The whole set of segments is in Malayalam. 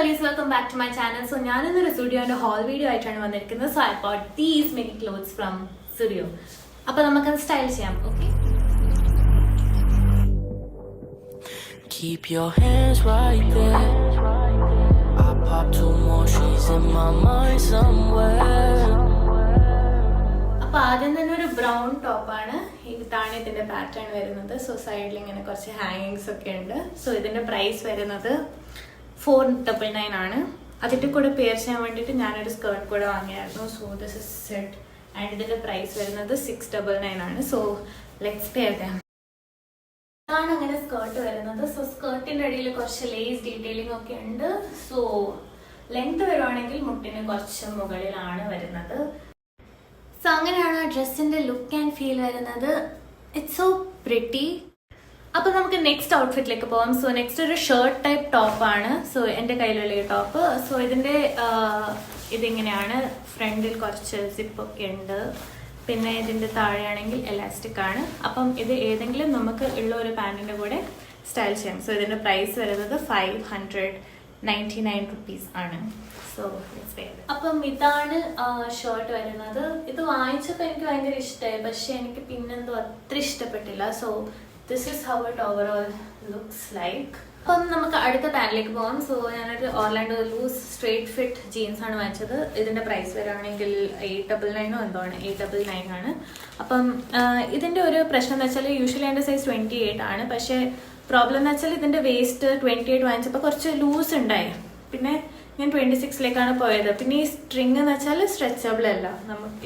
girlies, welcome back to my channel. So I am in a studio and a haul video. So I bought these many clothes from Studio. So we can style them, okay? Keep your hands right there. I pop two more, she's in my mind somewhere. ആദ്യം തന്നെ ഒരു ബ്രൗൺ ടോപ്പാണ്. ഇതാണ് ഇതിന്റെ പാറ്റേൺ വരുന്നത്. സോ സൈഡിൽ ഇങ്ങനെ കുറച്ച് ഹാങ്ങിങ്സ് ഒക്കെ ഉണ്ട്. സോ ഇതിന്റെ പ്രൈസ് വരുന്നത് 499 ആണ്. അതിന്റെ കൂടെ പെയർ ചെയ്യാൻ വേണ്ടിയിട്ട് ഞാനൊരു സ്കേർട്ട് കൂടെ വാങ്ങിയായിരുന്നു. So this is set and ഇതിന്റെ പ്രൈസ് വരുന്നത് 699 ആണ്. So let's pair them. ഇതാണ് അങ്ങനെ സ്കേർട്ട് വരുന്നത്. സോ സ്കേർട്ടിന്റെ അടിയിൽ കുറച്ച് ലേസ് ഡീറ്റെയിലിംഗ് ഒക്കെ ഉണ്ട്. സോ ലെങ്ത് വരുവാണെങ്കിൽ മുട്ടിന് കുറച്ച് മുകളിലാണ് വരുന്നത്. സോ അങ്ങനെയാണ് ഡ്രസ്സിന്റെ ലുക്ക് ആൻഡ് ഫീൽ വരുന്നത്. It's so pretty. അപ്പോൾ നമുക്ക് നെക്സ്റ്റ് ഔട്ട്ഫിറ്റിലേക്ക് പോകാം. സോ നെക്സ്റ്റ് ഒരു ഷർട്ട് ടൈപ്പ് ടോപ്പാണ്. സോ എൻ്റെ കയ്യിലുള്ള ഈ ടോപ്പ്. സോ ഇതിങ്ങനെയാണ്. ഫ്രണ്ടിൽ കുറച്ച് സിപ്പൊക്കെ ഉണ്ട്. പിന്നെ ഇതിൻ്റെ താഴെയാണെങ്കിൽ എലാസ്റ്റിക് ആണ്. അപ്പം ഇത് ഏതെങ്കിലും നമുക്ക് ഉള്ള ഒരു പാൻറ്റിൻ്റെ കൂടെ സ്റ്റൈൽ ചെയ്യാം. സോ ഇതിൻ്റെ പ്രൈസ് വരുന്നത് 599 റുപ്പീസ് ആണ്. സോ അപ്പം ഇതാണ് ഷർട്ട് വരുന്നത്. ഇത് വാങ്ങിച്ചപ്പോൾ എനിക്ക് ഭയങ്കര ഇഷ്ടമായി, പക്ഷെ എനിക്ക് പിന്നെന്തോ അത്ര ഇഷ്ടപ്പെട്ടില്ല. So this is how it overall looks like. അപ്പം നമുക്ക് അടുത്ത പാൻറ്റിലേക്ക് പോകാം. സോ ഞാനൊരു Orlando loose straight fit jeans ആണ് വാങ്ങിച്ചത്. ഇതിൻ്റെ പ്രൈസ് വരികയാണെങ്കിൽ 899 എന്തോ ആണ്, 899 ആണ്. അപ്പം ഇതിൻ്റെ ഒരു പ്രശ്നം എന്ന് വെച്ചാൽ യൂഷ്വലി എൻ്റെ സൈസ് 28 ആണ്. പക്ഷേ പ്രോബ്ലം എന്ന് വെച്ചാൽ ഇതിൻ്റെ വേസ്റ്റ് 28 വാങ്ങിച്ചപ്പോൾ കുറച്ച് ലൂസ് ഉണ്ടായി. പിന്നെ ഞാൻ 26ലേക്കാണ് പോയത്. പിന്നെ ഈ സ്ട്രിങ് എന്ന് വെച്ചാൽ സ്ട്രെച്ചബിൾ അല്ല.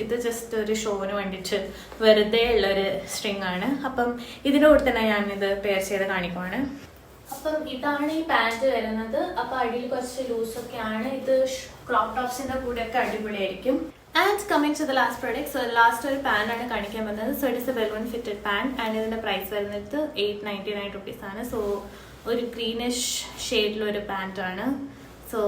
ഇത് ജസ്റ്റ് ഒരു ഷോന് വേണ്ടിയിട്ട് വെറുതെ ഉള്ളൊരു സ്ട്രിങ് ആണ്. അപ്പം ഇതിൻ്റെ കൂടെ തന്നെ ഞാനിത് പെയർ ചെയ്ത് കാണിക്കുവാണ്. അപ്പം ഇതാണ് ഈ പാൻറ് വരുന്നത്. അപ്പം അടിയിൽ കുറച്ച് ലൂസൊക്കെയാണ്. ഇത് ക്രോപ്പ് ടോപ്സിൻ്റെ കൂടെയൊക്കെ അടിപൊളിയായിരിക്കും. And coming to the last product. So last ഒരു പാൻ്റാണ് കാണിക്കാൻ പറ്റുന്നത്. So it is a balloon fitted pant and ഇതിൻ്റെ പ്രൈസ് വരുന്നത് 899 റുപ്പീസ് ആണ്. സോ ഒരു ഗ്രീനിഷ് ഷെയ്ഡിലൊരു പാൻറ്റാണ്. So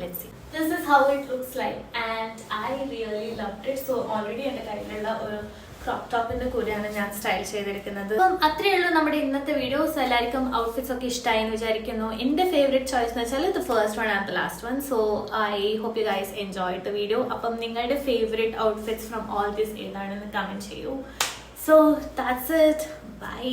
let's see. This is how it looks like and I really loved it. So already എൻ്റെ കയ്യിലുള്ള ഒരു ക്രോപ്പ് ടോപ്പിന്റെ കൂടെയാണ് ഞാൻ സ്റ്റൈൽ ചെയ്തിരിക്കുന്നത്. അപ്പം അത്രയേ ഉള്ളൂ നമ്മുടെ ഇന്നത്തെ വീഡിയോസ്. എല്ലാവർക്കും ഔട്ട്ഫിറ്റ്സ് ഒക്കെ ഇഷ്ടമായി എന്ന് വിചാരിക്കുന്നു. എൻ്റെ ഫേവറേറ്റ് ചോയ്സ് എന്ന് വെച്ചാൽ the first one and the last one. So I hope you guys enjoyed the video. അപ്പം നിങ്ങളുടെ favourite outfits from all this ഏതാണെന്ന് കമൻറ്റ് ചെയ്യൂ. So that's it. ബൈ.